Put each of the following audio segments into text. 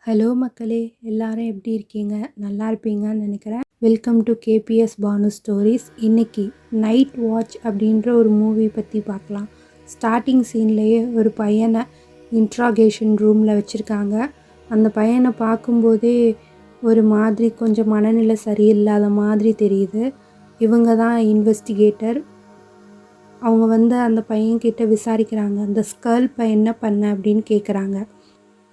Hello மக்களே, எல்லாரும் எப்படி இருக்கீங்க? நல்லா இருப்பீங்கன்னு நினைக்கிறேன். Welcome to KPS Banu stories. இன்னைக்கு நைட் வாட்ச் அப்படின்ற ஒரு மூவி பற்றி பார்க்கலாம். ஸ்டார்டிங் சீன்லேயே ஒரு பையனை இன்ட்ராகேஷன் ரூமில் வச்சுருக்காங்க. அந்த பையனை பார்க்கும்போதே ஒரு மாதிரி கொஞ்சம் மனநிலை சரியில்லாத மாதிரி தெரியுது. இவங்க தான் இன்வெஸ்டிகேட்டர். அவங்க அந்த பையன்கிட்ட விசாரிக்கிறாங்க. அந்த ஸ்கல்பை என்ன பண்ண அப்படின்னு கேட்குறாங்க.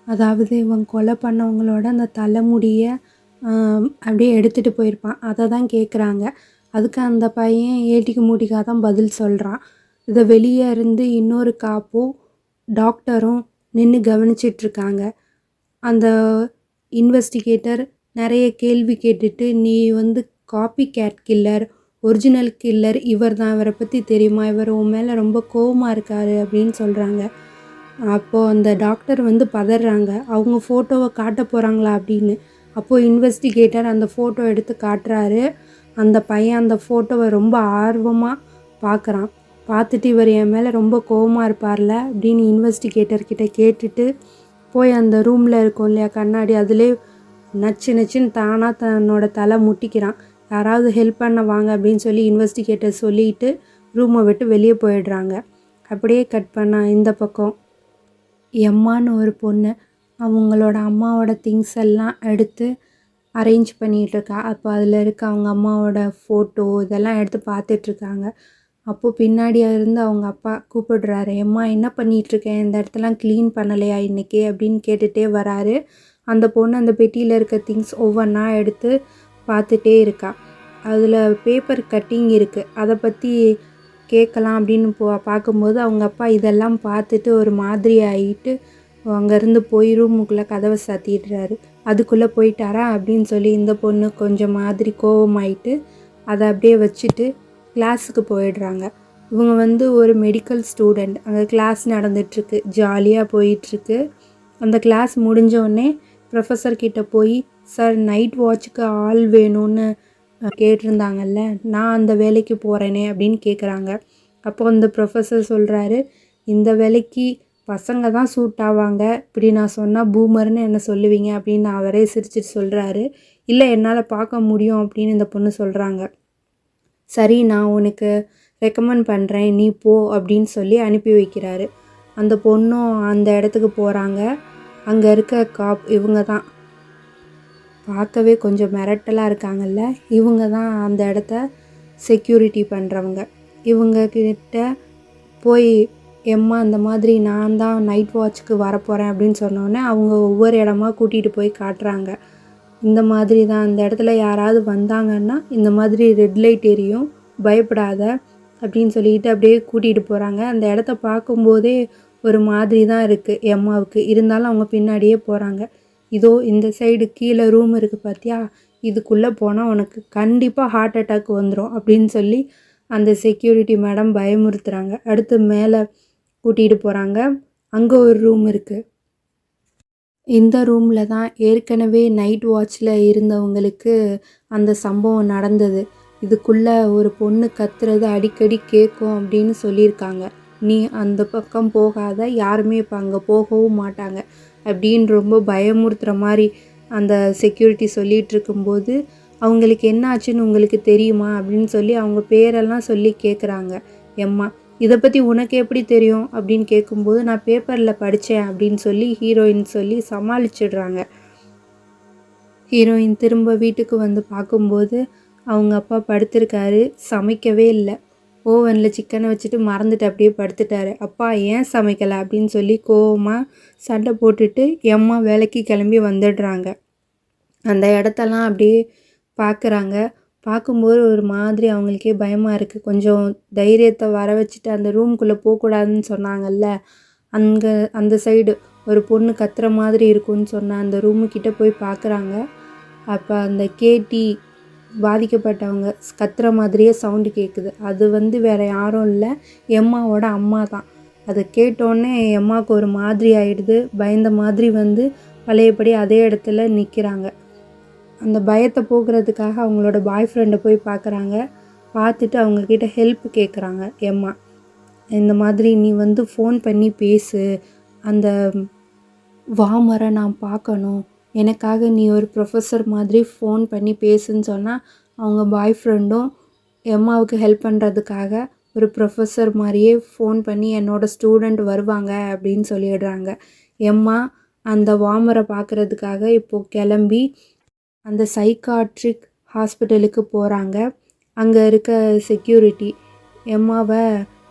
அதாவது இவன் கொலை பண்ணவங்களோட அந்த தலைமுடியை அப்படியே எடுத்துகிட்டு போயிருப்பான். அதை தான் கேட்குறாங்க. அதுக்கு அந்த பையன் ஏட்டிக்கு மூட்டிக்காக தான் பதில் சொல்கிறான். இதை வெளியே இருந்து இன்னொரு காப்பும் டாக்டரும் நின்று கவனிச்சிட்ருக்காங்க. அந்த இன்வெஸ்டிகேட்டர் நிறைய கேள்வி கேட்டுட்டு, நீ copycat killer, original killer இவர் தான், இவரை பற்றி தெரியுமா, இவர் உன் மேலே ரொம்ப கோவமாக இருக்கார் அப்படின்னு சொல்கிறாங்க. அப்போது அந்த டாக்டர் பதறாங்க. அவங்க ஃபோட்டோவை காட்ட போகிறாங்களா அப்படின்னு. அப்போது இன்வெஸ்டிகேட்டர் அந்த ஃபோட்டோ எடுத்து காட்டுறாரு. அந்த பையன் அந்த ஃபோட்டோவை ரொம்ப ஆர்வமாக பார்க்குறான். பார்த்துட்டு இவர் என் மேலே ரொம்ப கோவமாக இருப்பார்ல அப்படின்னு இன்வெஸ்டிகேட்டர்கிட்ட கேட்டுட்டு போய் அந்த ரூமில் இருக்கும் இல்லையா கண்ணாடி, அதிலே நச்சு நச்சுன்னு தானாக தன்னோட தலை முட்டிக்கிறான். யாராவது ஹெல்ப் பண்ண வாங்க அப்படின்னு சொல்லி இன்வெஸ்டிகேட்டர் சொல்லிட்டு ரூமை விட்டு வெளியே போயிடுறாங்க. அப்படியே கட் பண்ண இந்த பக்கம் எம்மான்னு ஒரு பொண்ணு அவங்களோட அம்மாவோட திங்ஸ் எல்லாம் எடுத்து அரேஞ்ச் பண்ணிகிட்ருக்கா. அப்போ அதில் இருக்க அவங்க அம்மாவோட ஃபோட்டோ இதெல்லாம் எடுத்து பார்த்துட்ருக்காங்க. அப்போது பின்னாடியே இருந்து அவங்க அப்பா கூப்பிடுறாரு, எம்மா என்ன பண்ணிகிட்ருக்கேன், இந்த இடத்தெல்லாம் க்ளீன் பண்ணலையா இன்றைக்கி அப்படின்னு கேட்டுகிட்டே வராரு. அந்த பொண்ணு அந்த பெட்டியில் இருக்க திங்ஸ் ஒவ்வொன்றா எடுத்து பார்த்துட்டே இருக்கா. அதில் பேப்பர் கட்டிங் இருக்குது, அதை பற்றி கேட்கலாம் அப்படின்னு பார்க்கும்போது அவங்க அப்பா இதெல்லாம் பார்த்துட்டு ஒரு மாதிரி ஆகிட்டு அங்கேருந்து போய் ரூமுக்குள்ளே கதவை சாத்திடுறாரு. அதுக்குள்ளே போயிட்டாரா அப்படின்னு சொல்லி இந்த பொண்ணு கொஞ்சம் மாதிரி கோவமாயிட்டு அதை அப்படியே வச்சுட்டு கிளாஸுக்கு போயிடுறாங்க. இவங்க ஒரு மெடிக்கல் ஸ்டூடெண்ட். அங்கே கிளாஸ் நடந்துகிட்ருக்கு, ஜாலியாக போயிட்டுருக்கு. அந்த கிளாஸ் முடிஞ்சோடனே ப்ரொஃபஸர்கிட்ட போய், சார் நைட் வாட்சுக்கு ஆள் வேணும்னு கேட்டிருந்தாங்கல்ல, நான் அந்த வேலைக்கு போகிறேனே அப்படின்னு கேட்குறாங்க. அப்போ அந்த ப்ரொஃபஸர் சொல்கிறாரு, இந்த வேலைக்கு பசங்க தான் சூட் ஆவாங்க, இப்படி நான் சொன்னால் பூமர்னு என்ன சொல்லுவீங்க அப்படின்னு அவரே சிரிச்சிட்டு சொல்கிறாரு. இல்லை, என்னால் பார்க்க முடியும் அப்படின்னு இந்த பொண்ணு சொல்கிறாங்க. சரி, நான் உனக்கு ரெக்கமெண்ட் பண்ணுறேன், நீ போ அப்படின்னு சொல்லி அனுப்பி வைக்கிறாரு. அந்த பொண்ணும் அந்த இடத்துக்கு போகிறாங்க. அங்கே இருக்க காப் இவங்க தான், பார்க்கவே கொஞ்சம் மிரட்டலாக இருக்காங்கல்ல, இவங்க தான் அந்த இடத்த செக்யூரிட்டி பண்ணுறவங்க. இவங்கக்கிட்ட போய், எம்மா இந்த மாதிரி நான் தான் நைட் வாட்சுக்கு வரப்போகிறேன் அப்படின்னு சொன்னோன்னே அவங்க ஒவ்வொரு இடமா கூட்டிகிட்டு போய் காட்டுறாங்க. இந்த மாதிரி தான் அந்த இடத்துல யாராவது வந்தாங்கன்னா இந்த மாதிரி ரெட் லைட் எரியும், பயப்படாத அப்படின்னு சொல்லிட்டு அப்படியே கூட்டிகிட்டு போகிறாங்க. அந்த இடத்த பார்க்கும்போதே ஒரு மாதிரி தான் இருக்குது எம்மாவுக்கு. இருந்தாலும் அவங்க பின்னாடியே போகிறாங்க. இதோ இந்த சைடு கீழே ரூம் இருக்குது பார்த்தியா, இதுக்குள்ளே போனால் உனக்கு கண்டிப்பாக ஹார்ட் அட்டாக் வந்துடும் அப்படின்னு சொல்லி அந்த செக்யூரிட்டி மேடம் பயமுறுத்துகிறாங்க. அடுத்து மேலே கூட்டிகிட்டு போகிறாங்க. அங்கே ஒரு ரூம் இருக்குது. இந்த ரூமில் தான் ஏற்கனவே நைட் வாட்சில் இருந்தவங்களுக்கு அந்த சம்பவம் நடந்தது. இதுக்குள்ளே ஒரு பொண்ணு கத்துறது அடிக்கடி கேட்கும் அப்படின்னு சொல்லியிருக்காங்க. நீ அந்த பக்கம் போகாத, யாருமே இப்போ அங்கே போகவும் மாட்டாங்க அப்படின்னு ரொம்ப பயமுறுத்துகிற மாதிரி அந்த செக்யூரிட்டி சொல்லிகிட்டு இருக்கும்போது, அவங்களுக்கு என்ன ஆச்சுன்னு உங்களுக்கு தெரியுமா அப்படின்னு சொல்லி அவங்க பேரெல்லாம் சொல்லி கேட்குறாங்க. எம்மா, இதை பற்றி உனக்கு எப்படி தெரியும் அப்படின்னு கேட்கும்போது, நான் பேப்பரில் படித்தேன் அப்படின்னு சொல்லி ஹீரோயின் சொல்லி சமாளிச்சிடுறாங்க. ஹீரோயின் திரும்ப வீட்டுக்கு பார்க்கும்போது அவங்க அப்பா படுத்திருக்காரு, சமைக்கவே இல்லை. ஓவனில் சிக்கனை வச்சுட்டு மறந்துட்டு அப்படியே படுத்துட்டாரு. அப்பா ஏன் சமைக்கலை அப்படின்னு சொல்லி கோவமாக சண்டை போட்டுட்டு எம்மா வேலைக்கு கிளம்பி வந்துடுறாங்க. அந்த இடத்தெல்லாம் அப்படியே பார்க்குறாங்க. பார்க்கும்போது ஒரு மாதிரி அவங்களுக்கே பயமாக இருக்குது. கொஞ்சம் தைரியத்தை வர வச்சுட்டு அந்த ரூம்குள்ளே போகக்கூடாதுன்னு சொன்னாங்கல்ல, அங்கே அந்த சைடு ஒரு பொண்ணு கத்துற மாதிரி இருக்குன்னு சொன்ன அந்த ரூமுக்கிட்ட போய் பார்க்குறாங்க. அப்போ அந்த கேட்டி பாதிக்கப்பட்டவங்க கத்துற மாதிரியே சவுண்டு கேட்குது. அது வேறு யாரும் இல்லை, எம்மாவோட அம்மா தான். அதை கேட்டோடனே எம்மாவுக்கு ஒரு மாதிரி ஆகிடுது. பயந்த மாதிரி பழையபடி அதே இடத்துல நிற்கிறாங்க. அந்த பயத்தை போக்குறதுக்காக அவங்களோட பாய் ஃப்ரெண்டை போய் பார்க்குறாங்க. பார்த்துட்டு அவங்கக்கிட்ட ஹெல்ப் கேட்குறாங்க எம்மா. இந்த மாதிரி நீ ஃபோன் பண்ணி பேசு, அந்த வாமரை நான் பார்க்கணும், எனக்காக நீ ஒரு ப்ரொஃபஸர் மாதிரி ஃபோன் பண்ணி பேசுன்னு சொன்னால் அவங்க பாய் ஃப்ரெண்டும் எம்மாவுக்கு ஹெல்ப் பண்ணுறதுக்காக ஒரு ப்ரொஃபஸர் மாதிரியே ஃபோன் பண்ணி என்னோடய ஸ்டூடெண்ட் வருவாங்க அப்படின்னு சொல்லிடுறாங்க. எம்மா அந்த வார்மரை பார்க்குறதுக்காக இப்போது கிளம்பி அந்த சைக்காட்ரிக் ஹாஸ்பிட்டலுக்கு போகிறாங்க. அங்கே இருக்க செக்யூரிட்டி எம்மாவை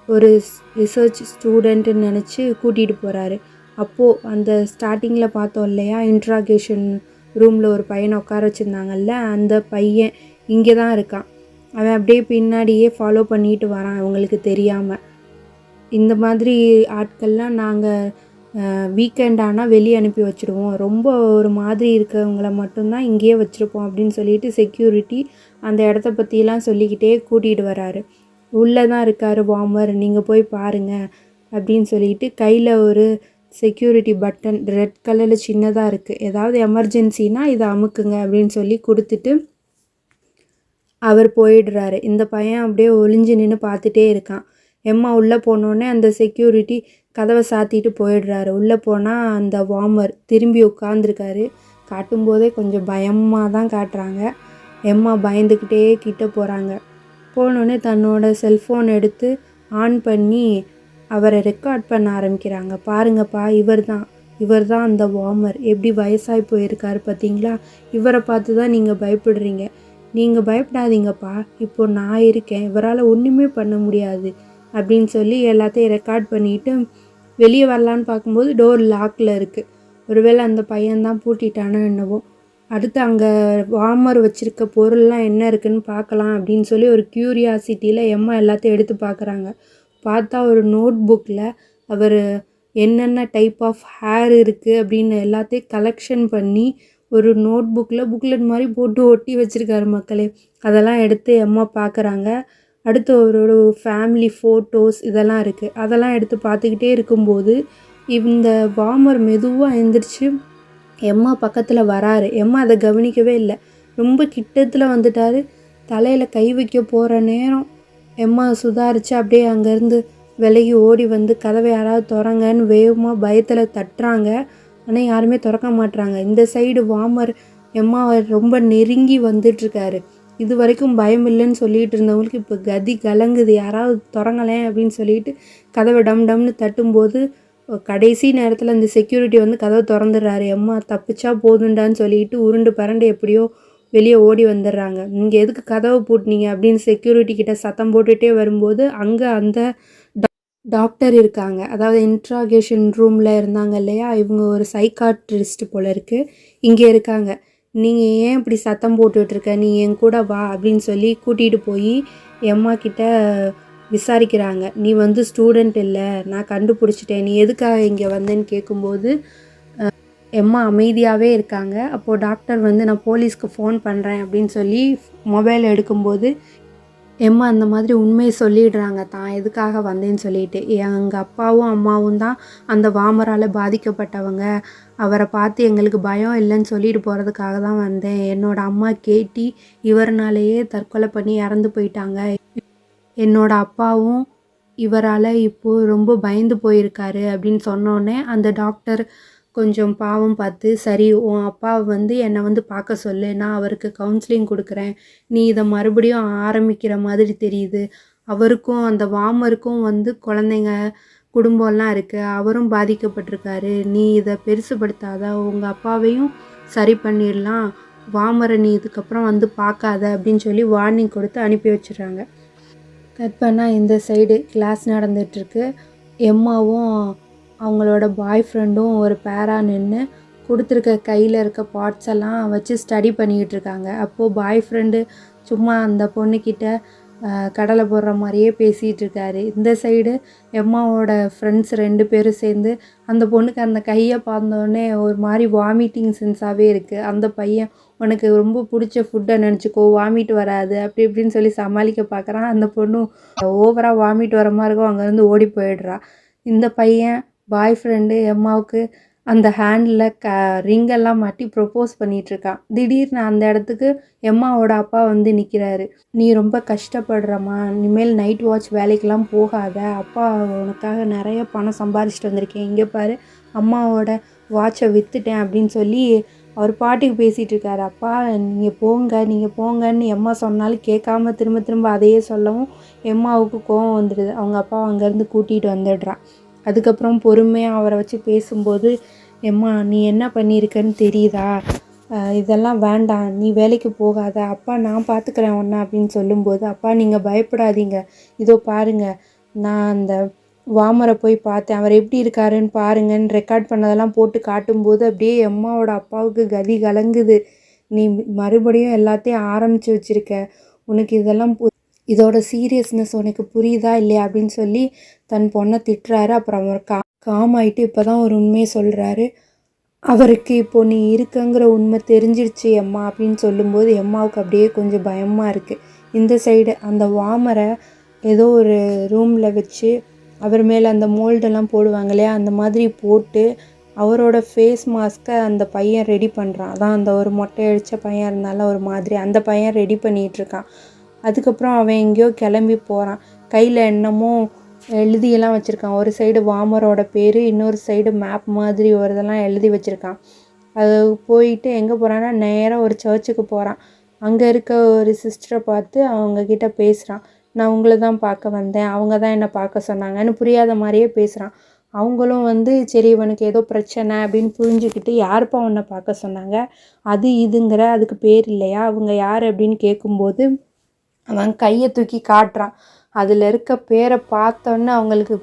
ஒரு ரிசர்ச் ஸ்டூடெண்ட்டுன்னு நினச்சி கூட்டிகிட்டு போகிறாரு. அப்போது அந்த ஸ்டார்டிங்கில் பார்த்தோம் இல்லையா, இன்ட்ராகேஷன் ரூமில் ஒரு பையனை உட்கார வச்சுருந்தாங்கல்ல, அந்த பையன் இங்கே தான் இருக்கான். அவன் அப்படியே பின்னாடியே ஃபாலோ பண்ணிட்டு வரான் அவங்களுக்கு தெரியாமல். இந்த மாதிரி ஆட்கள்லாம் நாங்கள் வீக்கெண்ட் ஆனால் வெளியே அனுப்பி வச்சுடுவோம், ரொம்ப ஒரு மாதிரி இருக்கவங்கள மட்டும்தான் இங்கேயே வச்சுருப்போம் அப்படின்னு சொல்லிட்டு செக்யூரிட்டி அந்த இடத்த பற்றிலாம் சொல்லிக்கிட்டே கூட்டிகிட்டு வராரு. உள்ளே தான் இருக்கார் வார்மர், நீங்கள் போய் பாருங்கள் அப்படின்னு சொல்லிட்டு கையில் ஒரு செக்யூரிட்டி பட்டன் ரெட் கலரில் சின்னதாக இருக்குது, ஏதாவது எமர்ஜென்சினா இதை அமுக்குங்க அப்படின்னு சொல்லி கொடுத்துட்டு அவர் போயிடுறாரு. இந்த பையன் அப்படியே ஒளிஞ்சு நின்று பார்த்துட்டே இருக்கான். எம்மா உள்ளே போனோடனே அந்த செக்யூரிட்டி கதவை சாத்திட்டு போயிடுறாரு. உள்ளே போனால் அந்த வார்மர் திரும்பி உட்காந்துருக்காரு. காட்டும்போதே கொஞ்சம் பயமாக தான் காட்டுறாங்க. எம்மா பயந்துக்கிட்டே கிட்ட போகிறாங்க. போனோடனே தன்னோட செல்ஃபோன் எடுத்து ஆன் பண்ணி அவரை ரெக்கார்ட் பண்ண ஆரம்பிக்கிறாங்க. பாருங்கப்பா, இவர் தான் அந்த வார்மர், எப்படி வயசாகி போயிருக்காரு பார்த்தீங்களா, இவரை பார்த்து தான் நீங்கள் பயப்படுறீங்க, நீங்கள் பயப்படாதீங்கப்பா, இப்போது நான் இருக்கேன், இவரால் ஒன்றுமே பண்ண முடியாது அப்படின்னு சொல்லி எல்லாத்தையும் ரெக்கார்ட் பண்ணிவிட்டு வெளியே வரலான்னு பார்க்கும்போது டோர் லாக்கில் இருக்குது. ஒருவேளை அந்த பையன்தான் பூட்டிட்டானோ என்னவோ. அடுத்து அங்கே வார்மர் வச்சுருக்க பொருள்லாம் என்ன இருக்குதுன்னு பார்க்கலாம் அப்படின்னு சொல்லி ஒரு க்யூரியாசிட்டியில் எம்மா எல்லாத்தையும் எடுத்து பார்க்குறாங்க. பார்த்தா ஒரு நோட் புக்கில் அவர் என்னென்ன டைப் ஆஃப் ஹேர் இருக்குது அப்படின்னு எல்லாத்தையும் கலெக்ஷன் பண்ணி ஒரு நோட் புக்லெட் மாதிரி போட்டு ஒட்டி வச்சுருக்காரு மக்களே. அதெல்லாம் எடுத்து எம்மா பார்க்குறாங்க. அடுத்து அவரோட ஃபேமிலி ஃபோட்டோஸ் இதெல்லாம் இருக்குது. அதெல்லாம் எடுத்து பார்த்துக்கிட்டே இருக்கும்போது இந்த வார்மர் மெதுவாக எழுந்திரிச்சு எம்மா பக்கத்தில் வராரு. எம்மா அதை கவனிக்கவே இல்லை. ரொம்ப கிட்டத்தில் வந்துட்டார். தலையில் கை வைக்க போகிற நேரம் எம்மா சுதாரித்து அப்படியே அங்கேருந்து விலகி ஓடி வந்து கதவை யாராவது திறங்கன்னு வேகமாக பயத்தில் தட்டுறாங்க. ஆனால் யாருமே திறக்க மாட்டுறாங்க. இந்த சைடு வார்மர் எம்மாவை ரொம்ப நெருங்கி வந்துட்டுருக்காரு. இது வரைக்கும் பயம் இல்லைன்னு சொல்லிகிட்டு இருந்தவங்களுக்கு இப்போ கதி கலங்குது, யாராவது திறங்கலேன் அப்படின்னு சொல்லிட்டு கதவை டம்னு தட்டும்போது கடைசி நேரத்தில் அந்த செக்யூரிட்டி வந்து கதவை திறந்துடுறாரு. எம்மா தப்பிச்சா போதுண்டான்னு சொல்லிட்டு உருண்டு பரண்டு எப்படியோ வெளியே ஓடி வந்துடுறாங்க. நீங்கள் எதுக்கு கதவை பூட்டினீங்க அப்படின்னு செக்யூரிட்டி கிட்ட சத்தம் போட்டுகிட்டே வரும்போது அங்கே அந்த டாக்டர் இருக்காங்க. அதாவது இன்ட்ராகேஷன் ரூமில் இருந்தாங்க இல்லையா, இவங்க ஒரு சைக்காட்ரிஸ்ட் போல இருக்குது, இங்கே இருக்காங்க. நீங்கள் ஏன் இப்படி சத்தம் போட்டுட்ருக்க, நீ என் கூட வா அப்படின்னு சொல்லி கூட்டிகிட்டு போய் எம்மா கிட்ட விசாரிக்கிறாங்க. நீ வந்து ஸ்டூடெண்ட் இல்லை, நான் கண்டுபிடிச்சிட்டேன், நீ எதுக்காக இங்கே வந்தேன்னு கேட்கும்போது எம்மா அமைதியாகவே இருக்காங்க. அப்போது டாக்டர் வந்து நான் போலீஸ்க்கு ஃபோன் பண்ணுறேன் அப்படின்னு சொல்லி மொபைல் எடுக்கும்போது எம்மா அந்த மாதிரி உண்மையை சொல்லிடுறாங்க தான் எதுக்காக வந்தேன்னு சொல்லிட்டு. எங்கள் அப்பாவும் அம்மாவும் தான் அந்த வார்மரால் பாதிக்கப்பட்டவங்க, அவரை பார்த்து எங்களுக்கு பயம் இல்லைன்னு சொல்லிட்டு போகிறதுக்காக தான் வந்தேன். என்னோடய அம்மா கேட்டி இவர்னாலேயே தற்கொலை பண்ணி இறந்து போயிட்டாங்க. என்னோட அப்பாவும் இவரால் இப்போது ரொம்ப பயந்து போயிருக்காரு அப்படின்னு சொன்னோடனே அந்த டாக்டர் கொஞ்சம் பாவம் பார்த்து, சரி உன் அப்பாவை வந்து என்னை வந்து பார்க்க சொல்லு, நான் அவருக்கு கவுன்சிலிங் கொடுக்குறேன், நீ இதை மறுபடியும் ஆரம்பிக்கிற மாதிரி தெரியுது, அவருக்கும் அந்த வார்மருக்கும் வந்து குழந்தைங்க குடும்பம்லாம் இருக்குது, அவரும் பாதிக்கப்பட்டிருக்காரு, நீ இதை பெருசுப்படுத்தாத, உங்கள் அப்பாவையும் சரி பண்ணிடலாம், வார்மரை நீ இதுக்கப்புறம் வந்து பார்க்காத அப்படின்னு சொல்லி வார்னிங் கொடுத்து அனுப்பி வச்சிடுறாங்க. கட் பண்ணால் இந்த சைடு கிளாஸ் நடந்துகிட்ருக்கு. எம்மாவும் அவங்களோட பாய் ஃப்ரெண்டும் ஒரு பேராக நின்று கொடுத்துருக்க கையில் இருக்க பார்ட்ஸ் எல்லாம் வச்சு ஸ்டடி பண்ணிக்கிட்டு இருக்காங்க. அப்போது பாய் ஃப்ரெண்டு சும்மா அந்த பொண்ணுக்கிட்ட கடலை போடுற மாதிரியே பேசிகிட்டு இருக்காரு. இந்த சைடு எம்மாவோட ஃப்ரெண்ட்ஸ் 2 பேரும் சேர்ந்து அந்த பொண்ணுக்கு அந்த கையை பார்த்தோன்னே ஒரு மாதிரி வாமிட்டிங் சென்ஸாகவே இருக்குது. அந்த பையன் உனக்கு ரொம்ப பிடிச்ச ஃபுட்டை நினச்சிக்கோ, வாமிட் வராது அப்படி இப்படின்னு சொல்லி சமாளிக்க பார்க்குறான். அந்த பொண்ணு ஓவராக வாமிட் வர மாதிரி இருக்கும், அங்கேருந்து ஓடி போயிடுறா. இந்த பையன் பாய் ஃப்ரெண்டு எம்மாவுக்கு அந்த ஹேண்டில் ரிங்கெல்லாம் மாட்டி ப்ரொப்போஸ் பண்ணிகிட்ருக்கான். திடீர்னு அந்த இடத்துக்கு எம்மாவோட அப்பா வந்து நிற்கிறாரு. நீ ரொம்ப கஷ்டப்படுறம்மா, இனிமேல் நைட் வாட்ச் வேலைக்கெலாம் போகாத, அப்பா உனக்காக நிறைய பணம் சம்பாதிச்சிட்டு வந்திருக்கேன், இங்கே பாரு அம்மாவோட வாட்சை விற்றுட்டேன் அப்படின்னு சொல்லி அவர் பாட்டுக்கு பேசிகிட்டு இருக்காரு. அப்பா நீங்கள் போங்கன்னு எம்மா சொன்னாலும் கேட்காம திரும்ப திரும்ப அதையே சொல்லவும் எம்மாவுக்கு கோவம் வந்துடுது. அவங்க அப்பா அங்கேருந்து கூட்டிகிட்டு வந்துடுறான். அதுக்கப்புறம் பொறுமையாக அவரை வச்சு பேசும்போது, எம்மா நீ என்ன பண்ணியிருக்கன்னு தெரியுதா, இதெல்லாம் வேண்டாம், நீ வேலைக்கு போகாத, அப்பா நான் பார்த்துக்கிறேன் உன்னை அப்படின்னு சொல்லும்போது, அப்பா நீங்கள் பயப்படாதீங்க, இதோ பாருங்கள், நான் அந்த வாமரை போய் பார்த்தேன், அவர் எப்படி இருக்காருன்னு பாருங்கன்னு ரெக்கார்ட் பண்ணதெல்லாம் போட்டு காட்டும்போது அப்படியே அம்மாவோட அப்பாவுக்கு கதி கலங்குது. நீ மறுபடியும் எல்லாத்தையும் ஆரம்பித்து வச்சுருக்க, உனக்கு இதெல்லாம் இதோட சீரியஸ்னஸ் உனக்கு புரியுதா இல்லையா அப்படின்னு சொல்லி தன் பொண்ணை திட்டுறாரு. அப்புறம் அவர் காம் ஆகிட்டு இப்போ தான் ஒரு உண்மையை சொல்கிறாரு. அவருக்கு இப்போ நீ இருக்கங்கிற உண்மை தெரிஞ்சிடுச்சு அம்மா அப்படின்னு சொல்லும்போது அம்மாவுக்கு அப்படியே கொஞ்சம் பயமாக இருக்குது. இந்த சைடு அந்த வாமரை ஏதோ ஒரு ரூமில் வச்சு அவர் மேலே அந்த மோல்டெல்லாம் போடுவாங்க இல்லையா, அந்த மாதிரி போட்டு அவரோட ஃபேஸ் மாஸ்க்கை அந்த பையன் ரெடி பண்ணுறான். அதான் அந்த ஒரு மொட்டை அடித்த பையன் இருந்தாலும் ஒரு மாதிரி அந்த பையன் ரெடி பண்ணிகிட்ருக்கான். அதுக்கப்புறம் அவன் எங்கேயோ கிளம்பி போகிறான். கையில் என்னமோ எழுதியெல்லாம் வச்சுருக்கான். ஒரு சைடு வாமரோட பேர், இன்னொரு சைடு மேப் மாதிரி ஒரு இதெல்லாம் எழுதி வச்சுருக்கான். அது போயிட்டு எங்கே போகிறான்னா நேராக ஒரு சர்ச்சுக்கு போகிறான். அங்கே இருக்க ஒரு சிஸ்டரை பார்த்து அவங்கக்கிட்ட பேசுகிறான். நான் உங்களை தான் பார்க்க வந்தேன், அவங்க தான் என்னை பார்க்க சொன்னாங்கன்னு புரியாத மாதிரியே பேசுகிறான். அவங்களும் சரி இவனுக்கு ஏதோ பிரச்சனை அப்படின்னு புரிஞ்சுக்கிட்டு, யாருப்பா உன்னை பார்க்க சொன்னாங்க, அது இதுங்கிற அதுக்கு பேர் இல்லையா, அவங்க யார் அப்படின்னு கேட்கும்போது அவன் கையை தூக்கி காட்டுறான். அதில் இருக்க பேரை பார்த்தோன்னே அவங்களுக்கு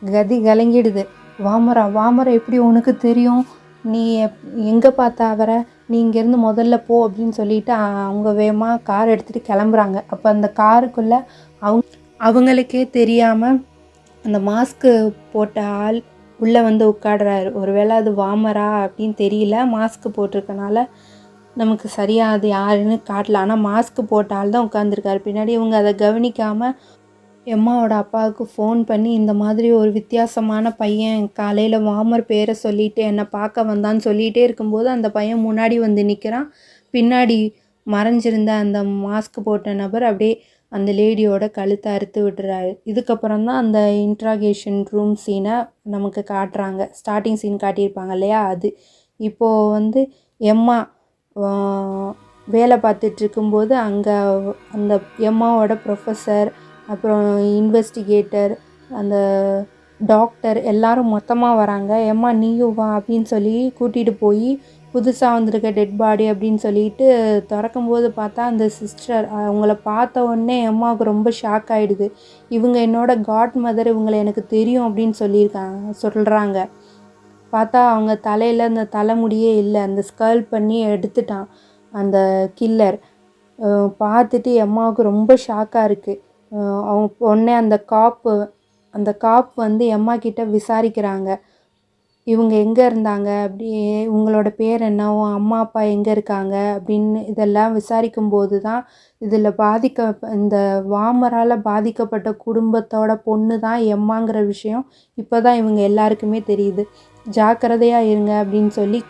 கதி கலங்கிடுது. வாமரை எப்படி உனக்கு தெரியும், நீ எங்கே பார்த்த அவரை, நீ இங்கேருந்து முதல்ல போ அப்படின்னு சொல்லிட்டு அவங்க வேகமாக கார் எடுத்துகிட்டு கிளம்புறாங்க. அப்போ அந்த காருக்குள்ளே அவங்களுக்கே தெரியாமல் அந்த மாஸ்க்கு போட்ட ஆள் உள்ளே உட்காடுறாரு. ஒருவேளை அது வாமரா அப்படின்னு தெரியல, மாஸ்க்கு போட்டிருக்கனால நமக்கு சரியாக அது யாருன்னு காட்டல. ஆனால் மாஸ்க்கு போட்ட ஆள் தான் உட்காந்துருக்காரு பின்னாடி. இவங்க அதை கவனிக்காமல் எம்மாவோட அப்பாவுக்கு ஃபோன் பண்ணி, இந்த மாதிரி ஒரு வித்தியாசமான பையன் காலையில் வாமர் பேரை சொல்லிவிட்டு என்னை பார்க்க வந்தான்னு சொல்லிகிட்டே இருக்கும்போது அந்த பையன் முன்னாடி நிற்கிறான். பின்னாடி மறைஞ்சிருந்த அந்த மாஸ்க் போட்ட நபர் அப்படியே அந்த லேடியோட கழுத்தை அறுத்து விட்டுறாரு. இதுக்கப்புறம் தான் அந்த இன்ட்ராகேஷன் ரூம் சீனை நமக்கு காட்டுறாங்க. ஸ்டார்டிங் சீன் காட்டியிருப்பாங்க இல்லையா, அது இப்போது எம்மா வேலை பார்த்துட்ருக்கும்போது அங்கே அந்த எம்மாவோட ப்ரொஃபஸர், அப்புறம் இன்வெஸ்டிகேட்டர், அந்த டாக்டர் எல்லாரும் மொத்தமாக வராங்க. எம்மா நீயும் வா அப்படின்னு சொல்லி கூட்டிகிட்டு போய் புதுசாக வந்திருக்க டெட் பாடி அப்படின்னு சொல்லிட்டு திறக்கும்போது பார்த்தா அந்த சிஸ்டர் அவங்கள பார்த்த உடனே எம்மாவுக்கு ரொம்ப ஷாக் ஆகிடுது. இவங்க என்னோட காட் மதர், இவங்களை எனக்கு தெரியும் அப்படின்னு சொல்கிறாங்க. பார்த்தா அவங்க தலையில் அந்த தலைமுடியே இல்லை, அந்த ஸ்கர்ல் பண்ணி எடுத்துட்டான் அந்த கில்லர். பார்த்துட்டு எம்மாவுக்கு ரொம்ப ஷாக்காக இருக்குது. அவங்க உடனே அந்த காப் எம்மா கிட்ட விசாரிக்கிறாங்க. இவங்க எங்கே இருந்தாங்க, அப்படி இவங்களோட பேர் என்ன, அம்மா அப்பா எங்கே இருக்காங்க அப்படின்னு இதெல்லாம் விசாரிக்கும்போது தான் இதில் இந்த வாமரால் பாதிக்கப்பட்ட குடும்பத்தோட பொண்ணு தான் எம்மாங்கிற விஷயம் இப்போ தான் இவங்க எல்லாருக்குமே தெரியுது. ஜாக்கிரதையாக இருங்க அப்படின்னு சொல்லி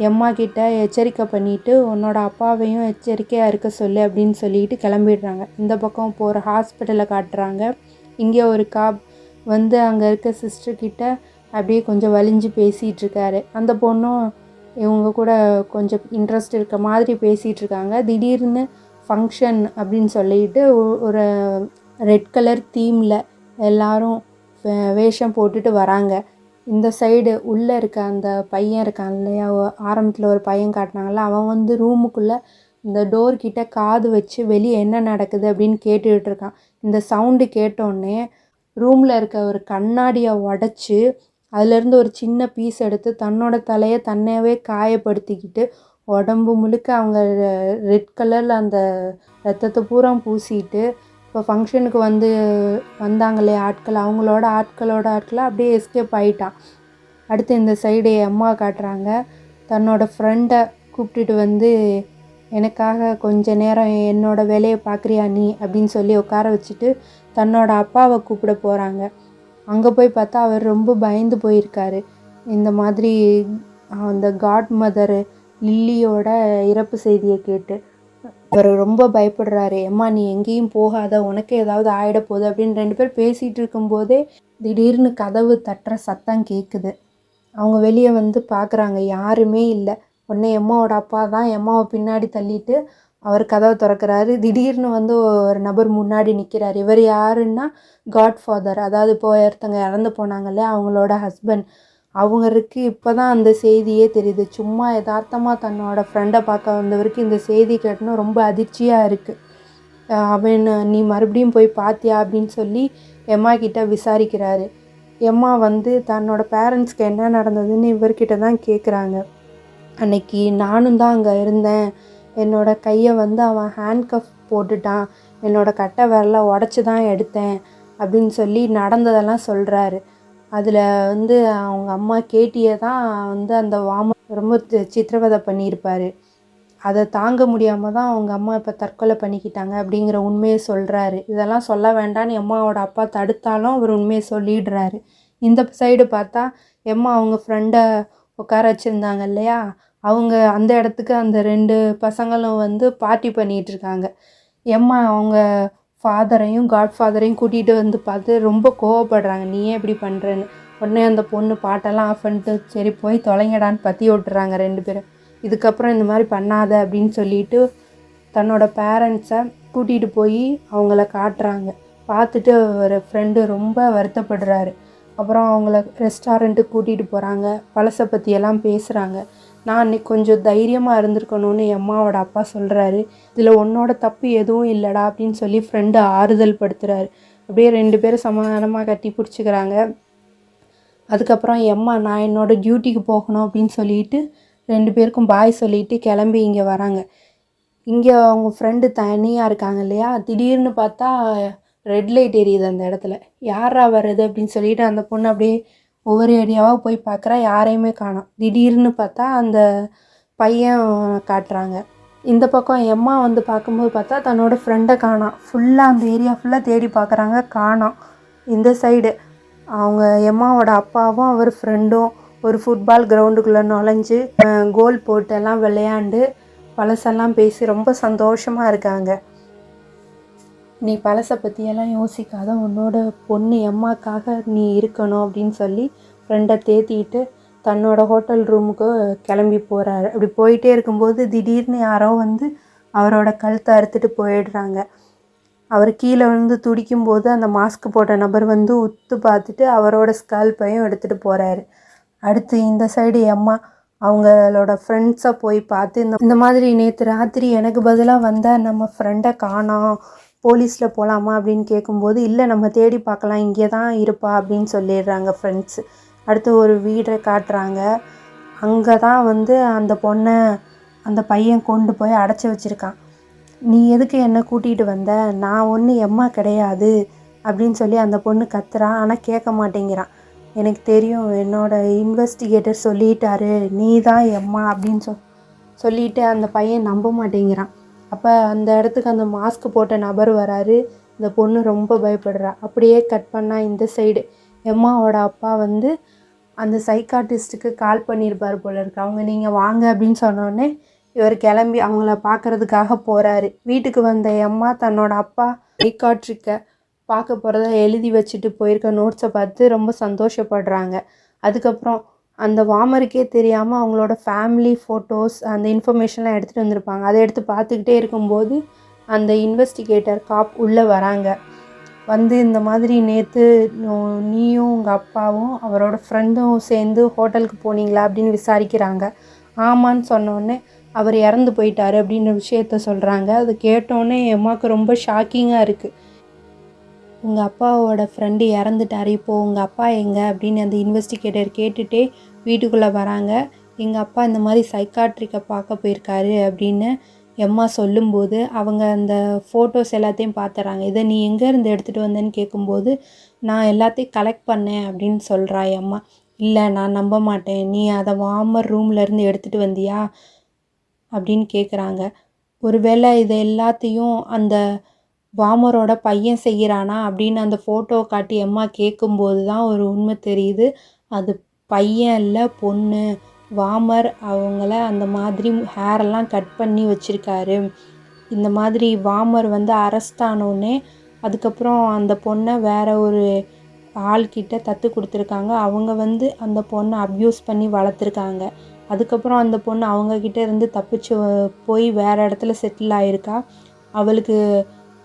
எம்மா கிட்ட எச்சரிக்கை பண்ணிவிட்டு, உன்னோட அப்பாவையும் எச்சரிக்கையாக இருக்க சொல்லு அப்படின்னு சொல்லிட்டு கிளம்பிடுறாங்க. இந்த பக்கம் போகிற ஹாஸ்பிட்டலை காட்டுறாங்க. இங்கே ஒரு அங்கே இருக்க சிஸ்டர்கிட்ட அப்படியே கொஞ்சம் வலிஞ்சு பேசிகிட்ருக்காரு. அந்த பொண்ணும் இவங்க கூட கொஞ்சம் இன்ட்ரெஸ்ட் இருக்க மாதிரி பேசிகிட்ருக்காங்க. திடீர்னு ஃபங்க்ஷன் அப்படின்னு சொல்லிட்டு ஒரு ரெட் கலர் தீமில் எல்லாரும் வேஷம் போட்டுட்டு வராங்க. இந்த சைடு உள்ளே இருக்க அந்த பையன் இருக்கான் இல்லையா, ஆரம்பத்தில் ஒரு பையன் காட்டினாங்கல்ல, அவன் ரூமுக்குள்ளே இந்த டோர்கிட்ட காது வச்சு வெளியே என்ன நடக்குது அப்படின்னு கேட்டுக்கிட்டு இருக்கான். இந்த சவுண்டு கேட்டோடனே ரூமில் இருக்க ஒரு கண்ணாடியை உடச்சி அதுலேருந்து ஒரு சின்ன பீஸ் எடுத்து தன்னோட தலையை தன்னையவே காயப்படுத்திக்கிட்டு உடம்பு முழுக்க அவங்க ரெட் கலரில் அந்த ரத்தத்தை பூரா பூசிட்டு இப்போ ஃபங்க்ஷனுக்கு வந்தாங்களே ஆட்கள், ஆட்களாக அப்படியே எஸ்கேப் ஆகிட்டான். அடுத்து இந்த சைடு அம்மா காட்டுறாங்க. தன்னோட ஃப்ரெண்டை கூப்பிட்டுட்டு எனக்காக கொஞ்ச நேரம் என்னோடய வேலையை பார்க்குறியா நீ அப்படின்னு சொல்லி உட்கார வச்சுட்டு தன்னோட அப்பாவை கூப்பிட போகிறாங்க. அங்கே போய் பார்த்தா அவர் ரொம்ப பயந்து போயிருக்காரு. இந்த மாதிரி அந்த காட் மதர் லில்லியோட இறப்பு செய்தியை கேட்டு அவர் ரொம்ப பயப்படுறாரு. அம்மா நீ எங்கேயும் போகாத, உனக்கு ஏதாவது ஆகிட போகுது அப்படின்னு 2 பேர் பேசிகிட்டு இருக்கும்போதே திடீர்னு கதவு தட்டுற சத்தம் கேட்குது. அவங்க வெளியே பார்க்குறாங்க, யாருமே இல்லை. உடனே எம்மாவோட அப்பா தான் எம்மாவை பின்னாடி தள்ளிட்டு அவர் கதவை திறக்கிறாரு. திடீர்னு வந்து ஒரு நபர் முன்னாடி நிற்கிறார். இவர் யாருன்னா காட்ஃபாதர், அதாவது இப்போ ஒருத்தங்க இறந்து போனாங்கல்ல அவங்களோட ஹஸ்பண்ட். அவங்களுக்கு இப்போ தான் அந்த செய்தியே தெரியுது. சும்மா யதார்த்தமாக தன்னோட ஃப்ரெண்டை பார்க்க வந்தவருக்கு இந்த செய்தி கேட்டணும் ரொம்ப அதிர்ச்சியாக இருக்குது. அவன் நீ மறுபடியும் போய் பார்த்தியா அப்படின்னு சொல்லி எம்மா கிட்ட விசாரிக்கிறாரு. எம்மா வந்து தன்னோட பேரண்ட்ஸ்க்கு என்ன நடந்ததுன்னு இவர்கிட்ட தான் கேட்குறாங்க. அன்னைக்கு நானும் தான் அங்கே இருந்தேன், என்னோடய கையை வந்து அவன் ஹேண்ட்கஃப் போட்டுட்டான், என்னோடய கட்டை விரலை உடச்சி தான் எடுத்தேன் அப்படின்னு சொல்லி நடந்ததெல்லாம் சொல்கிறாரு. அதில் வந்து அவங்க அம்மா கேட்டியை தான் வந்து அந்த ரொம்ப சித்திரவதை பண்ணியிருப்பார். அதை தாங்க முடியாமல் தான் அவங்க அம்மா இப்போ தற்கொலை பண்ணிக்கிட்டாங்க அப்படிங்கிற உண்மையை சொல்கிறாரு. இதெல்லாம் சொல்ல வேண்டான்னு எம்மாவோட அப்பா தடுத்தாலும் அவர் உண்மையை சொல்லிடுறாரு. இந்த சைடு பார்த்தா எம்மா அவங்க ஃப்ரெண்டை உட்கார வச்சுருந்தாங்க இல்லையா, அவங்க அந்த இடத்துக்கு அந்த 2 பசங்களும் வந்து பார்ட்டி பண்ணிகிட்ருக்காங்க. எம்மா அவங்க ஃபாதரையும் காட்ஃபாதரையும் கூட்டிகிட்டு வந்து பார்த்து ரொம்ப கோவப்படுறாங்க, நீ ஏன் இப்படி பண்ணுறேன்னு. உடனே அந்த பொண்ணு பாட்டெல்லாம் ஆஃப் பண்ணிட்டு சரி போய் தொலைங்கடான்னு பற்றி விட்டுறாங்க 2 பேரும். இதுக்கப்புறம் இந்த மாதிரி பண்ணாத அப்படின்னு சொல்லிட்டு தன்னோட பேரண்ட்ஸை கூட்டிகிட்டு போய் அவங்கள காட்டுறாங்க. பார்த்துட்டு ஒரு ஃப்ரெண்டு ரொம்ப வருத்தப்படுறாரு. அப்புறம் அவங்கள ரெஸ்டாரண்ட்டுக்கு கூட்டிகிட்டு போகிறாங்க, பழசை பற்றியெல்லாம் பேசுகிறாங்க. நான் அன்றைக்கி கொஞ்சம் தைரியமாக இருந்திருக்கணும்னு அம்மாவோட அப்பா சொல்கிறாரு. இதில் உன்னோட தப்பு எதுவும் இல்லைடா அப்படின்னு சொல்லி ஃப்ரெண்டு ஆறுதல் படுத்துகிறாரு. அப்படியே 2 பேரும் சமாதானமாக கட்டி பிடிச்சிக்கிறாங்க. அதுக்கப்புறம் எம்மா நான் என்னோடய டியூட்டிக்கு போகணும் அப்படின்னு சொல்லிட்டு 2 பேருக்கும் பாய் சொல்லிவிட்டு கிளம்பி இங்கே வராங்க. இங்கே அவங்க ஃப்ரெண்டு தனியாக இருக்காங்க இல்லையா, திடீர்னு பார்த்தா ரெட் லைட் எரியுது அந்த இடத்துல. யாரா வருது அப்படின்னு சொல்லிட்டு அந்த பொண்ணு அப்படியே ஒவ்வொரு ஏரியாவாக போய் பார்க்குறா, யாரையுமே காணோம். திடீர்னு பார்த்தா அந்த பையன் காட்டுறாங்க. இந்த பக்கம் எம்மா வந்து பார்க்கும்போது பார்த்தா தன்னோட ஃப்ரெண்டை காணோம். ஃபுல்லாக அந்த ஏரியா ஃபுல்லாக தேடி பார்க்குறாங்க, காணோம். இந்த சைடு அவங்க எம்மாவோட அப்பாவும் அவர் ஃப்ரெண்டும் ஒரு ஃபுட்பால் கிரவுண்டுக்குள்ளே நுழைஞ்சு கோல் போட்டெல்லாம் விளையாண்டு பழசெல்லாம் பேசி ரொம்ப சந்தோஷமாக இருக்காங்க. நீ பழசை பற்றியெல்லாம் யோசிக்காத, உன்னோட பொண்ணு எம்மாக்காக நீ இருக்கணும் அப்படின்னு சொல்லி ஃப்ரெண்டை தேத்திட்டு தன்னோட ஹோட்டல் ரூமுக்கு கிளம்பி போகிறாரு. அப்படி போயிட்டே இருக்கும்போது திடீர்னு யாரோ வந்து அவரோட கழுத்தை அறுத்துட்டு போயிடுறாங்க. அவர் கீழே வந்து துடிக்கும்போது அந்த மாஸ்க் போட்ட நபர் வந்து உத்து பார்த்துட்டு அவரோட ஸ்கல்பையும் எடுத்துகிட்டு போகிறாரு. அடுத்து இந்த சைடு எம்மா அவங்களோட ஃப்ரெண்ட்ஸை போய் பார்த்து இந்த மாதிரி நேற்று ராத்திரி எனக்கு பதிலாக வந்தால் நம்ம ஃப்ரெண்டை காணோம், போலீஸில் போகலாமா அப்படின்னு கேட்கும்போது இல்லை நம்ம தேடி பார்க்கலாம், இங்கே தான் இருப்பா அப்படின்னு சொல்லிடுறாங்க ஃப்ரெண்ட்ஸு. அடுத்து ஒரு வீடை காட்டுறாங்க. அங்கே தான் வந்து அந்த பொண்ணை அந்த பையன் கொண்டு போய் அடைச்சி வச்சுருக்கான். நீ எதுக்கு என்னை கூட்டிகிட்டு வந்த, நான் ஒன்றும் எம்மா கிடையாது அப்படின்னு சொல்லி அந்த பொண்ணு கத்துறான். ஆனால் கேட்க மாட்டேங்கிறான். எனக்கு தெரியும், என்னோடய இன்வெஸ்டிகேட்டர் சொல்லிட்டாரு நீ தான் எம்மா அப்படின்னு சொல்லிவிட்டு அந்த பையன் நம்ப மாட்டேங்கிறான். அப்போ அந்த இடத்துக்கு அந்த மாஸ்க் போட்ட நபர் வராரு. இந்த பொண்ணு ரொம்ப பயப்படுறா. அப்படியே கட் பண்ணால் இந்த சைடு எம்மாவோட அப்பா வந்து அந்த சைக்காட்டிஸ்ட்டுக்கு கால் பண்ணியிருப்பார் போல இருக்கு. அவங்க நீங்கள் வாங்க அப்படின்னு சொன்னோடனே இவர் கிளம்பி அவங்கள பார்க்குறதுக்காக போகிறாரு. வீட்டுக்கு வந்த எம்மா தன்னோட அப்பா சைக்காட்ரிக்கை பார்க்க போகிறத எழுதி வச்சுட்டு போயிருக்க நோட்ஸை பார்த்து ரொம்ப சந்தோஷப்படுறாங்க. அதுக்கப்புறம் அந்த வாமருக்கே தெரியாமல் அவங்களோட ஃபேமிலி ஃபோட்டோஸ் அந்த இன்ஃபர்மேஷன்லாம் எடுத்துகிட்டு வந்திருப்பாங்க. அதை எடுத்து பார்த்துக்கிட்டே இருக்கும்போது அந்த இன்வெஸ்டிகேட்டர் காப் உள்ளே வராங்க. வந்து இந்த மாதிரி நேற்று நீயும் உங்கள் அப்பாவும் அவரோட ஃப்ரெண்டும் சேர்ந்து ஹோட்டலுக்கு போனீங்களா அப்படின்னு விசாரிக்கிறாங்க. ஆமான்னு சொன்னோடனே அவர் இறந்து போயிட்டார் அப்படின்ற விஷயத்த சொல்கிறாங்க. அது கேட்டோன்னே அம்மாவுக்கு ரொம்ப ஷாக்கிங்காக இருக்குது. உங்கள் அப்பாவோட ஃப்ரெண்டு இறந்துட்டார், இப்போது உங்கள் அப்பா எங்கே அப்படின்னு அந்த இன்வெஸ்டிகேட்டர் கேட்டுகிட்டே வீட்டுக்குள்ளே வராங்க. எங்கள் அப்பா இந்த மாதிரி சைக்காட்ரிக்கை பார்க்க போயிருக்காரு அப்படின்னு எம்மா சொல்லும்போது அவங்க அந்த ஃபோட்டோஸ் எல்லாத்தையும் பார்த்துறாங்க. இதை நீ எங்கேருந்து எடுத்துகிட்டு வந்தேன்னு கேட்கும்போது நான் எல்லாத்தையும் கலெக்ட் பண்ணேன் அப்படின்னு சொல்கிறா எம்மா. இல்லை நான் நம்ப மாட்டேன், நீ அதை வார்மர் ரூம்லேருந்து எடுத்துகிட்டு வந்தியா அப்படின்னு கேட்குறாங்க. ஒருவேளை இதை எல்லாத்தையும் அந்த வார்மரோட பையன் செய்கிறானா அப்படின்னு அந்த ஃபோட்டோ காட்டி அம்மா கேட்கும்போது தான் ஒரு உண்மை தெரியுது. அது பையன் இல்லை, பொண்ணு. வார்மர் அவங்கள அந்த மாதிரி ஹேரெல்லாம் கட் பண்ணி வச்சுருக்காரு. இந்த மாதிரி வார்மர் வந்து அரெஸ்ட் ஆனோடனே அதுக்கப்புறம் அந்த பொண்ணை வேற ஒரு ஆள்கிட்ட தத்து கொடுத்துருக்காங்க. அவங்க வந்து அந்த பொண்ணை அப்யூஸ் பண்ணி வளர்த்துருக்காங்க. அதுக்கப்புறம் அந்த பொண்ணு அவங்கக்கிட்ட இருந்து தப்பிச்சு போய் வேறு இடத்துல செட்டில் ஆகிருக்கா. அவளுக்கு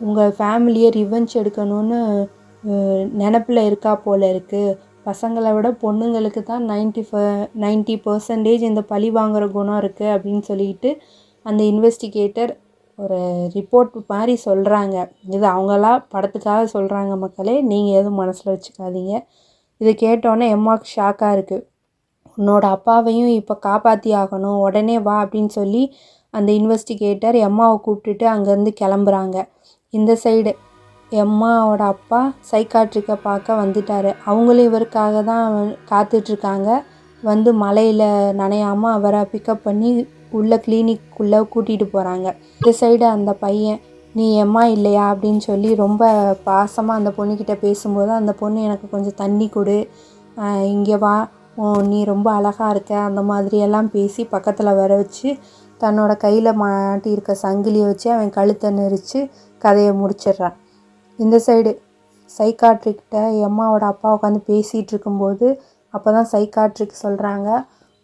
உங்கள் ஃபேமிலியை ரிவெஞ்ச் எடுக்கணும்னு நினப்பில் இருக்கா போல் இருக்குது. பசங்களை விட பொண்ணுங்களுக்கு தான் 90% இந்த பழி வாங்குகிற குணம் இருக்குது அப்படின்னு சொல்லிட்டு அந்த இன்வெஸ்டிகேட்டர் ஒரு ரிப்போர்ட் மாதிரி சொல்கிறாங்க. இது அவங்களா படத்துக்காக சொல்கிறாங்க மக்களே, நீங்கள் எதுவும் மனசில் வச்சுக்காதீங்க. இதை கேட்டோன்னே எம்மாவுக்கு ஷாக்காக இருக்குது. உன்னோட அப்பாவையும் இப்போ காப்பாற்றி ஆகணும், உடனே வா அப்படின்னு சொல்லி அந்த இன்வெஸ்டிகேட்டர் எம்மாவை கூப்பிட்டுட்டு அங்கேருந்து கிளம்புறாங்க. இந்த சைடு எம்மாவோட அப்பா சைக்காட்ரிக்கை பார்க்க வந்துட்டார். அவங்களும் இவருக்காக தான் காத்துட்ருக்காங்க. வந்து மலையில் நனையாமல் அவரை பிக்கப் பண்ணி உள்ள கிளினிக்குள்ளே கூட்டிகிட்டு போகிறாங்க. இந்த சைடு அந்த பையன், நீ எம்மா இல்லையா அப்படின்னு சொல்லி ரொம்ப பாசமாக அந்த பொண்ணுக்கிட்ட பேசும்போது, அந்த பொண்ணு எனக்கு கொஞ்சம் தண்ணி கொடு, இங்கே வா, நீ ரொம்ப அழகாக இருக்க, அந்த மாதிரியெல்லாம் பேசி பக்கத்தில் வர வச்சு தன்னோட கையில் மாட்டியிருக்க சங்கிலியை வச்சு அவன் கழுத்தை நெரிச்சு கதையை முடிச்சிடுறான். இந்த சைடு சைக்காட்ரிக்கிட்ட எம்மாவோட அப்பா உட்காந்து பேசிகிட்டு இருக்கும்போது அப்போ தான் சைக்காட்ரிக் சொல்கிறாங்க,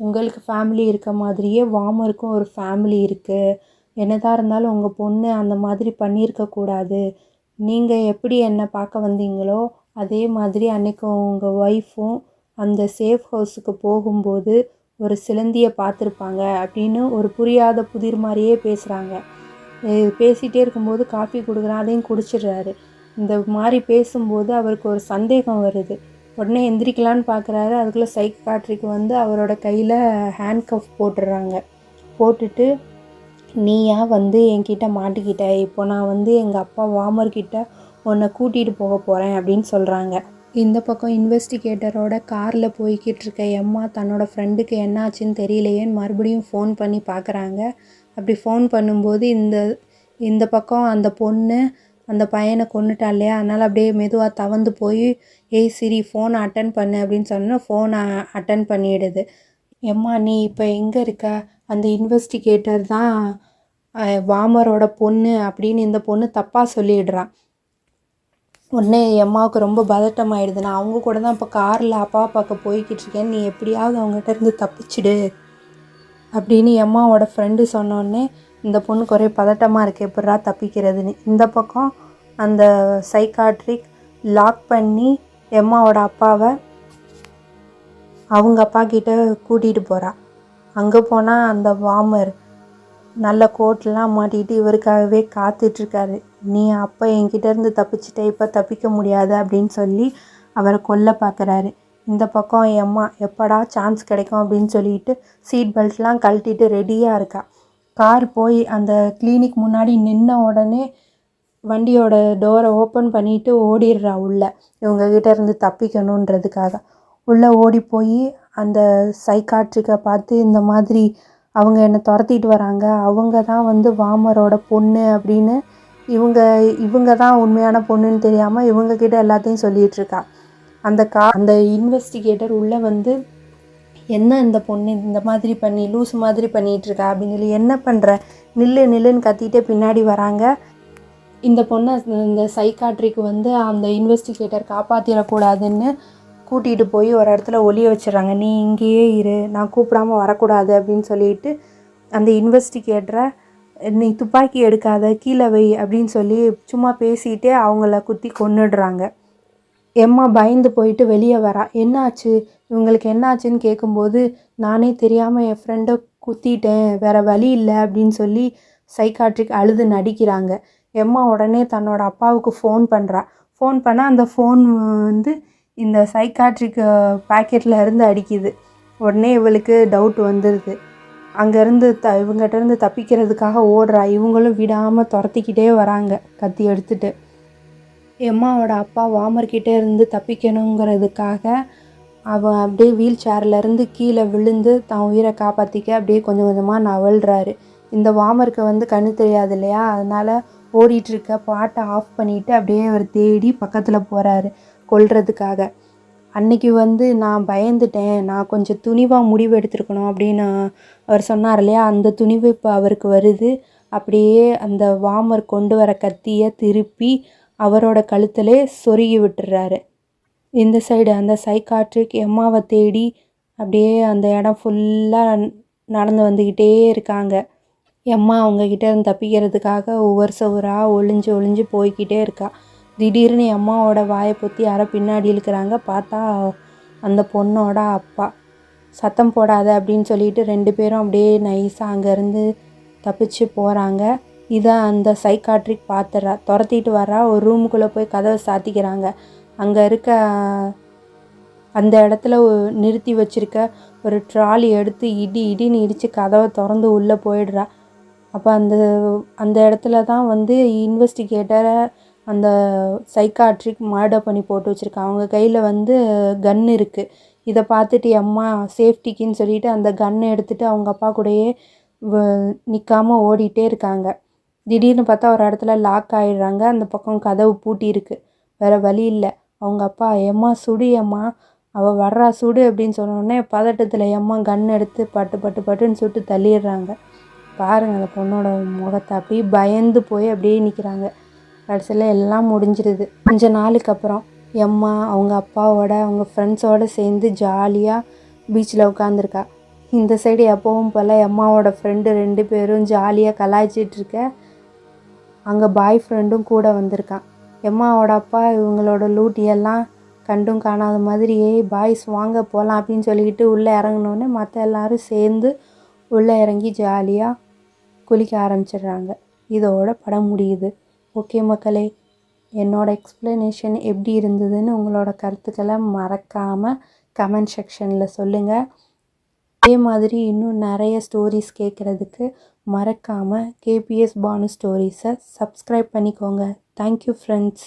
உங்களுக்கு ஃபேமிலி இருக்க மாதிரியே வாமருக்கும் ஒரு ஃபேமிலி இருக்குது. என்னதான் இருந்தாலும் உங்கள் பொண்ணு அந்த மாதிரி பண்ணியிருக்கக்கூடாது. நீங்கள் எப்படி என்னை பார்க்க வந்தீங்களோ அதே மாதிரி அன்றைக்கி உங்கள் ஒய்ஃபும் அந்த சேஃப் ஹவுஸுக்கு போகும்போது ஒரு சிலந்தியை பார்த்துருப்பாங்க அப்படின்னு ஒரு புரியாத புதிர் மாதிரியே பேசுகிறாங்க. பேசிகிட்டே இருக்கும்போது காஃபி கொடுக்குறான், அதையும் குடிச்சிடுறாரு. இந்த மாதிரி பேசும்போது அவருக்கு ஒரு சந்தேகம் வருது. உடனே எந்திரிக்கலான்னு பார்க்குறாரு. அதுக்குள்ளே சைக்காட்ரிக் வந்து அவரோட கையில் ஹேண்ட் கஃப் போட்டுடுறாங்க. போட்டுட்டு, நீயா வந்து என்கிட்ட மாட்டிக்கிட்ட, இப்போ நான் வந்து எங்கள் அப்பா வாமர்கிட்ட உன்னை கூட்டிகிட்டு போக போகிறேன் அப்படின்னு சொல்கிறாங்க. இந்த பக்கம் இன்வெஸ்டிகேட்டரோட காரில் போய்கிட்டு இருக்க எம்மா தன்னோட ஃப்ரெண்டுக்கு என்னாச்சுன்னு தெரியலையேன்னு மறுபடியும் ஃபோன் பண்ணி பார்க்குறாங்க. அப்படி ஃபோன் பண்ணும்போது இந்த பக்கம் அந்த பொண்ணு அந்த பையனை கொன்னுட்டா இல்லையா, அதனால் அப்படியே மெதுவாக தவந்து போய் ஏய் சிரி ஃபோனை அட்டன் பண்ணு அப்படின்னு சொன்னால் ஃபோனை அட்டன் பண்ணிடுது. எம்மா நீ இப்போ எங்கே இருக்க, அந்த இன்வெஸ்டிகேட்டர் தான் வாமரோட பொண்ணு அப்படின்னு இந்த பொண்ணு தப்பாக சொல்லிடுறான். உடனே எம்மாவுக்கு ரொம்ப பதட்டம் ஆகிடுது. நான் அவங்க கூட தான் இப்போ காரில் அப்பா பார்க்க போய்கிட்டு இருக்கேன், நீ எப்படியாவது அவங்ககிட்ட இருந்து தப்பிச்சிடு அப்படின்னு எம்மாவோட ஃப்ரெண்டு சொன்னோடனே இந்த பொண்ணுக்கு ஒரே பதட்டமாக இருக்குது, எப்படா தப்பிக்கிறதுன்னு. இந்த பக்கம் அந்த சைக்காட்ரிக் லாக் பண்ணி எம்மாவோட அப்பாவை அவங்க அப்பா கிட்ட கூட்டிகிட்டு போகிறா. அங்கே போனால் அந்த வாமர் நல்ல கோட்லாம் மாட்டிகிட்டு இவருக்காகவே காத்துட்ருக்காரு. நீ அப்போ என்கிட்ட இருந்து தப்பிச்சிட்ட, இப்போ தப்பிக்க முடியாது அப்படின்னு சொல்லி அவரை கொல்ல பார்க்குறாரு. இந்த பக்கம் எம்மா எப்படா சான்ஸ் கிடைக்கும் அப்படின்னு சொல்லிட்டு சீட் பெல்ட்லாம் கழட்டிட்டு ரெடியாக இருக்கா. கார் போய் அந்த கிளினிக் முன்னாடி நின்ன உடனே வண்டியோட டோரை ஓப்பன் பண்ணிவிட்டு ஓடிடுறா உள்ளே, இவங்ககிட்ட இருந்து தப்பிக்கணுன்றதுக்காக. உள்ளே ஓடி போய் அந்த சைக்காட்ரிக்கை பார்த்து, இந்த மாதிரி அவங்க என்னை துரத்திட்டு வராங்க, அவங்க தான் வந்து வாமரோட பொண்ணு அப்படின்னு இவங்க தான் உண்மையான பொண்ணுன்னு தெரியாமல் இவங்கக்கிட்ட எல்லாத்தையும் சொல்லிகிட்ருக்கா. அந்த இன்வெஸ்டிகேட்டர் உள்ளே வந்து, என்ன இந்த பொண்ணு இந்த மாதிரி பண்ணி லூஸ் மாதிரி பண்ணிகிட்ருக்கா அப்படின்னு சொல்லி, என்ன பண்ணுற நில்லுன்னு கத்திட்டே பின்னாடி வராங்க. இந்த பொண்ணை இந்த சைக்காட்ரிக்கு வந்து அந்த இன்வெஸ்டிகேட்டர் காப்பாற்றிடக்கூடாதுன்னு கூட்டிகிட்டு போய் ஒரு இடத்துல ஒளிய வச்சிடறாங்க. நீ இங்கேயே இரு, நான் கூப்பிடாமல் வரக்கூடாது அப்படின்னு சொல்லிட்டு அந்த இன்வெஸ்டிகேட்டரை நீ துப்பாக்கி எடுக்காத, கீழே வை அப்படின்னு சொல்லி சும்மா பேசிகிட்டே அவங்கள குத்தி கொன்னுடுறாங்க. எம்மா பயந்து போயிட்டு வெளியே வரா. என்னாச்சு இவங்களுக்கு என்னாச்சுன்னு கேட்கும்போது, நானே தெரியாமல் என் ஃப்ரெண்டை குத்திட்டேன், வேறு வழி இல்லை அப்படின்னு சொல்லி சைக்காட்ரிக் அழுது நடிக்கிறாங்க. எம்மா உடனே தன்னோட அப்பாவுக்கு ஃபோன் பண்ணுறா. ஃபோன் பண்ணால் அந்த ஃபோன் வந்து இந்த சைக்காட்ரிக் பேக்கெட்டில் இருந்து அடிக்குது. உடனே இவளுக்கு டவுட் வந்துடுது. அங்கேருந்து இவங்ககிட்டருந்து தப்பிக்கிறதுக்காக ஓடுறா. இவங்களும் விடாமல் துரத்திக்கிட்டே வராங்க கத்தி எடுத்துகிட்டு. எம்மாவோட அப்பா வாமர்கிட்டே இருந்து தப்பிக்கணுங்கிறதுக்காக அவன் அப்படியே வீல் சேர்லேருந்து கீழே விழுந்து தான் உயிரை காப்பாற்றிக்க அப்படியே கொஞ்சம் கொஞ்சமாக நவழ்கிறாரு. இந்த வாமருக்கு வந்து கண்ணு தெரியாது இல்லையா, அதனால் ஓடிட்டுருக்க பாட்டை ஆஃப் பண்ணிவிட்டு அப்படியே அவர் தேடி பக்கத்தில் போகிறாரு கொல்றதுக்காக. அன்றைக்கி வந்து நான் பயந்துட்டேன், நான் கொஞ்சம் துணிவாக முடிவு எடுத்துருக்கணும் அப்படின்னு அவர் சொன்னார் இல்லையா, அந்த துணிவு இப்போ அவருக்கு வருது. அப்படியே அந்த வாமர் கொண்டு வர கத்தியை திருப்பி அவரோட கழுத்திலே சொருகி விட்டுறாரு. இந்த சைடு அந்த சைக்காட்ரிக் எம்மாவை தேடி அப்படியே அந்த இடம் ஃபுல்லாக நடந்து வந்துக்கிட்டே இருக்காங்க. எம்மா அவங்கக்கிட்ட இருந்து தப்பிக்கிறதுக்காக ஒவ்வொரு சுவராக ஒளிஞ்சு ஒளிஞ்சு போய்கிட்டே இருக்கா. திடீர்னு அம்மாவோட வாயை பொத்தி யாரோ பின்னாடி இழுக்கிறாங்க. பார்த்தா அந்த பொண்ணோட அப்பா. சத்தம் போடாத அப்படின்னு சொல்லிட்டு 2 பேரும் அப்படியே நைஸாக அங்கேருந்து தப்பிச்சு போகிறாங்க. இதை அந்த சைக்காட்ரிக் பார்த்துட்றா. துரத்திட்டு வர்றா. ஒரு ரூமுக்குள்ளே போய் கதவை சாத்திக்கிறாங்க. அங்கே இருக்க அந்த இடத்துல நிறுத்தி வச்சுருக்க ஒரு ட்ராலி எடுத்து இடின்னு இடித்து கதவை திறந்து உள்ளே போயிடுறா. அப்போ அந்த இடத்துல தான் வந்து இன்வெஸ்டிகேட்டரை அந்த சைக்காட்ரிக் மர்டர் பண்ணி போட்டு வச்சுருக்கான். அவங்க கையில் வந்து கன் இருக்குது. இதை பார்த்துட்டு அம்மா சேஃப்டிக்குன்னு சொல்லிட்டு அந்த கன்னை எடுத்துகிட்டு அவங்க அப்பா கூடயே நிற்காமல் ஓடிட்டே இருக்காங்க. திடீர்னு பார்த்தா ஒரு இடத்துல லாக் ஆகிடுறாங்க. அந்த பக்கம் கதவு பூட்டியிருக்கு. வேறு வழி இல்லை. அவங்க அப்பா எம்மா சுடு அம்மா, அவள் வர்றா சுடு அப்படின்னு சொன்னோடனே பதட்டத்தில் எம்மா கன் எடுத்து பட்டுன்னு சுட்டு தள்ளிடுறாங்க. பாருங்கள் அந்த பொண்ணோட முகத்தை அப்படியே பயந்து போய் அப்படியே நிற்கிறாங்க. கடைசியில் எல்லாம் முடிஞ்சிருது. கொஞ்ச நாளுக்கு அப்புறம் எம்மா அவங்க அப்பாவோட அவங்க ஃப்ரெண்ட்ஸோடு சேர்ந்து ஜாலியாக பீச்சில் உட்காந்துருக்கா. இந்த சைடு எப்பவும் போல் எம்மாவோட ஃப்ரெண்டு 2 பேரும் ஜாலியாக கலாய்ச்சிட்ருக்க. அங்கே பாய் ஃப்ரெண்டும் கூட வந்திருக்கான். எம்மாவோட அப்பா இவங்களோட லூட்டியெல்லாம் கண்டும் காணாத மாதிரியே பாய்ஸ் வாங்க போகலாம் அப்படின்னு சொல்லிக்கிட்டு உள்ளே இறங்கினோடனே மற்ற எல்லோரும் சேர்ந்து உள்ளே இறங்கி ஜாலியாக குளிக்க ஆரம்பிச்சிடுறாங்க. இதோட படம் முடியுது. ஓகே மக்களே, என்னோடய எக்ஸ்ப்ளனேஷன் எப்படி இருந்ததுன்னு உங்களோட கருத்துக்களை மறக்காமல் கமெண்ட் செக்ஷனில் சொல்லுங்கள். அதே மாதிரி இன்னும் நிறைய ஸ்டோரிஸ் கேட்குறதுக்கு மறக்காமல் கேபிஎஸ் பானு ஸ்டோரிஸை சப்ஸ்கிரைப் பண்ணிக்கோங்க. Thank you friends.